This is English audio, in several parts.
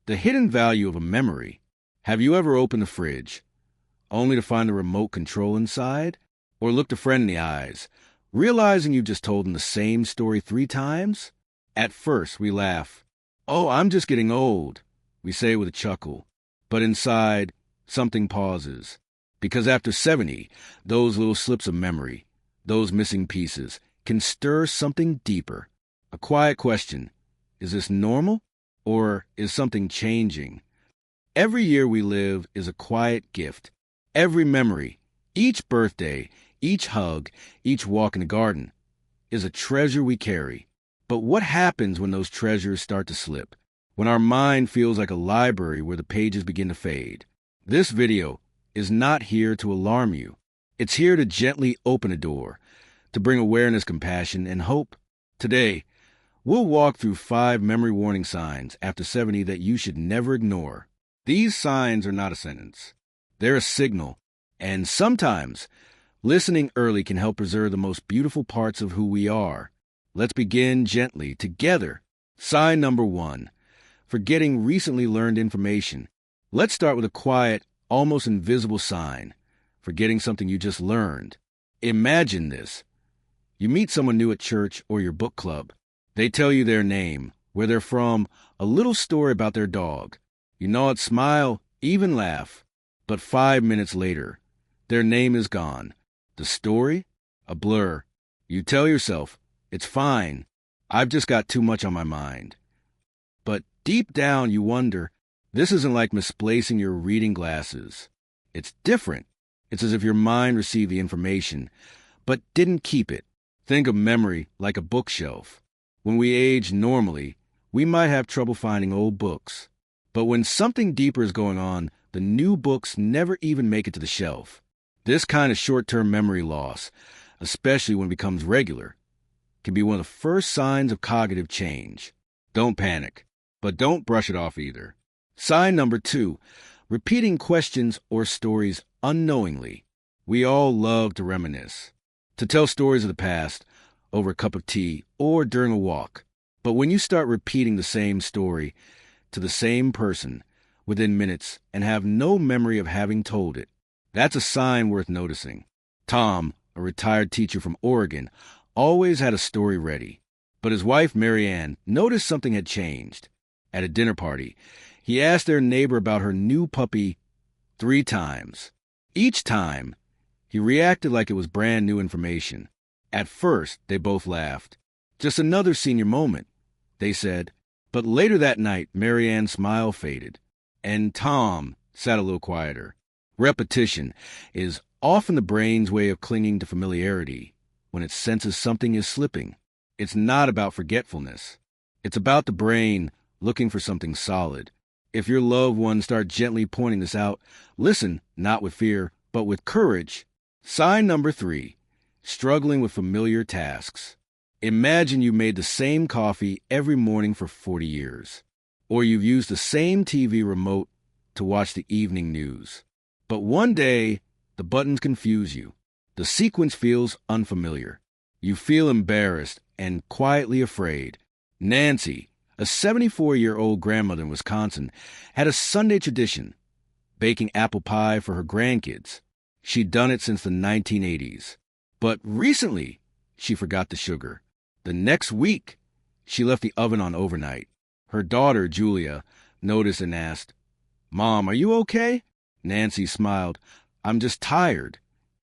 The hidden value of a memory. Have you ever opened the fridge, only to find the remote control inside? Or looked a friend in the eyes, realizing you just told them the same story 3 times? At first, we laugh. "Oh, I'm just getting old," we say with a chuckle. But inside, something pauses. Because after 70, those little slips of memory, those missing pieces, can stir something deeper. A quiet question. Is this normal? Or is something changing? Every year we live is a quiet gift. Every memory, each birthday, each hug, each walk in the garden, is a treasure we carry. But what happens when those treasures start to slip? When our mind feels like a library where the pages begin to fade? This video is not here to alarm you. It's here to gently open a door, to bring awareness, compassion, and hope. Today, we'll walk through 5 memory warning signs after 70 that you should never ignore. These signs are not a sentence. They're a signal. And sometimes, listening early can help preserve the most beautiful parts of who we are. Let's begin gently, together. Sign number 1. Forgetting recently learned information. Let's start with a quiet, almost invisible sign. Forgetting something you just learned. Imagine this. You meet someone new at church or your book club. They tell you their name, where they're from, a little story about their dog. You nod, smile, even laugh. But 5 minutes later, their name is gone. The story? A blur. You tell yourself, it's fine. I've just got too much on my mind. But deep down you wonder, this isn't like misplacing your reading glasses. It's different. It's as if your mind received the information, but didn't keep it. Think of memory like a bookshelf. When we age normally, we might have trouble finding old books. But when something deeper is going on, the new books never even make it to the shelf. This kind of short-term memory loss, especially when it becomes regular, can be one of the first signs of cognitive change. Don't panic, but don't brush it off either. Sign number 2, repeating questions or stories unknowingly. We all love to reminisce, to tell stories of the past over a cup of tea or during a walk. But when you start repeating the same story to the same person within minutes and have no memory of having told it, that's a sign worth noticing. Tom, a retired teacher from Oregon, always had a story ready. But his wife, Marianne, noticed something had changed. At a dinner party, he asked their neighbor about her new puppy 3 times. Each time, he reacted like it was brand new information. At first, they both laughed. Just another senior moment, they said. But later that night, Marianne's smile faded, and Tom sat a little quieter. Repetition is often the brain's way of clinging to familiarity when it senses something is slipping. It's not about forgetfulness. It's about the brain looking for something solid. If your loved ones start gently pointing this out, listen, not with fear, but with courage. Sign number 3, struggling with familiar tasks. Imagine you made the same coffee every morning for 40 years, or you've used the same TV remote to watch the evening news. But one day, the buttons confuse you. The sequence feels unfamiliar. You feel embarrassed and quietly afraid. Nancy, a 74-year-old grandmother in Wisconsin, had a Sunday tradition, baking apple pie for her grandkids. She'd done it since the 1980s. But recently, she forgot the sugar. The next week, she left the oven on overnight. Her daughter, Julia, noticed and asked, "Mom, are you okay?" Nancy smiled. "I'm just tired."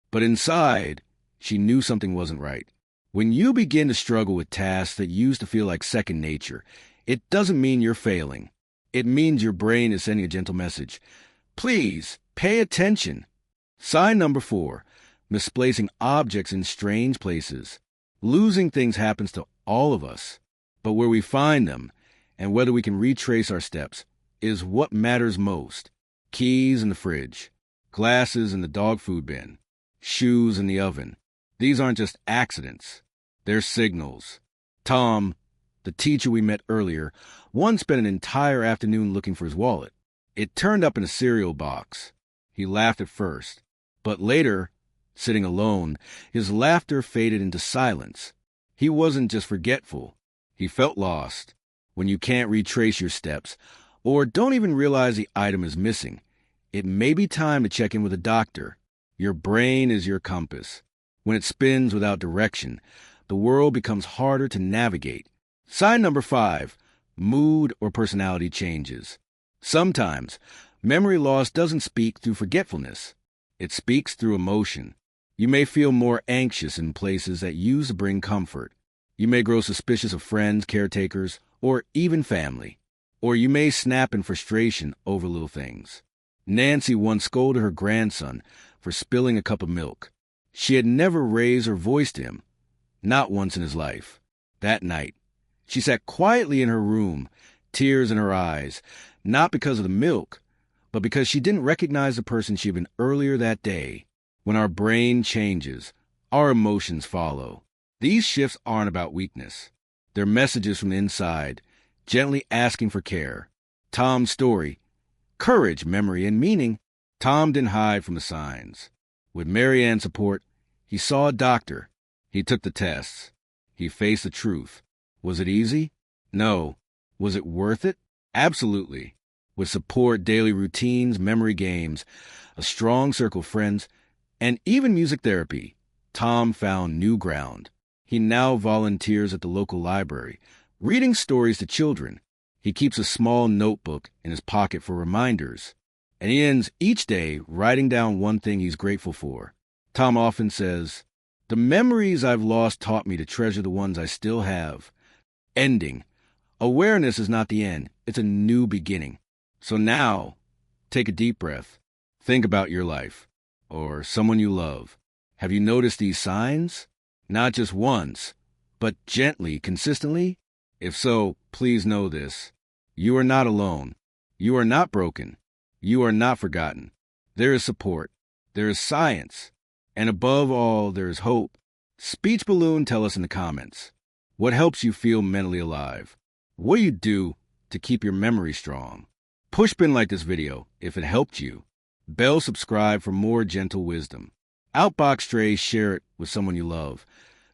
But inside, she knew something wasn't right. When you begin to struggle with tasks that used to feel like second nature, it doesn't mean you're failing. It means your brain is sending a gentle message. Please, pay attention. Sign number 4, misplacing objects in strange places. Losing things happens to all of us, but where we find them and whether we can retrace our steps is what matters most. Keys in the fridge, glasses in the dog food bin, shoes in the oven. These aren't just accidents. They're signals. Tom, the teacher we met earlier, once spent an entire afternoon looking for his wallet. It turned up in a cereal box. He laughed at first, but later, sitting alone, his laughter faded into silence. He wasn't just forgetful. He felt lost. When you can't retrace your steps, or don't even realize the item is missing, it may be time to check in with a doctor. Your brain is your compass. When it spins without direction, the world becomes harder to navigate. Sign number 5, mood or personality changes. Sometimes, memory loss doesn't speak through forgetfulness. It speaks through emotion. You may feel more anxious in places that used to bring comfort. You may grow suspicious of friends, caretakers, or even family. Or you may snap in frustration over little things. Nancy once scolded her grandson for spilling a cup of milk. She had never raised her voice to him, not once in his life. That night, she sat quietly in her room, tears in her eyes, not because of the milk, but because she didn't recognize the person she'd been earlier that day. When our brain changes, our emotions follow. These shifts aren't about weakness. They're messages from the inside, gently asking for care. Tom's story, courage, memory, and meaning. Tom didn't hide from the signs. With Marianne's support, he saw a doctor. He took the tests. He faced the truth. Was it easy? No. Was it worth it? Absolutely. With support, daily routines, memory games, a strong circle of friends, and even music therapy, Tom found new ground. He now volunteers at the local library, reading stories to children. He keeps a small notebook in his pocket for reminders, and he ends each day writing down one thing he's grateful for. Tom often says, "The memories I've lost taught me to treasure the ones I still have." Ending. Awareness is not the end. It's a new beginning. So now, take a deep breath. Think about your life, or someone you love. Have you noticed these signs? Not just once, but gently, consistently? If so, please know this. You are not alone. You are not broken. You are not forgotten. There is support. There is science. And above all, there is hope. Speech Balloon, tell us in the comments. What helps you feel mentally alive? What do you do to keep your memory strong? Pushpin like this video if it helped you. Bell subscribe for more gentle wisdom. Outbox Strays, share it with someone you love.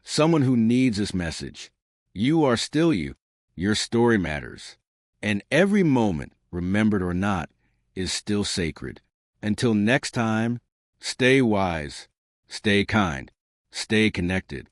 Someone who needs this message. You are still you. Your story matters. And every moment, remembered or not, is still sacred. Until next time, stay wise, stay kind, stay connected.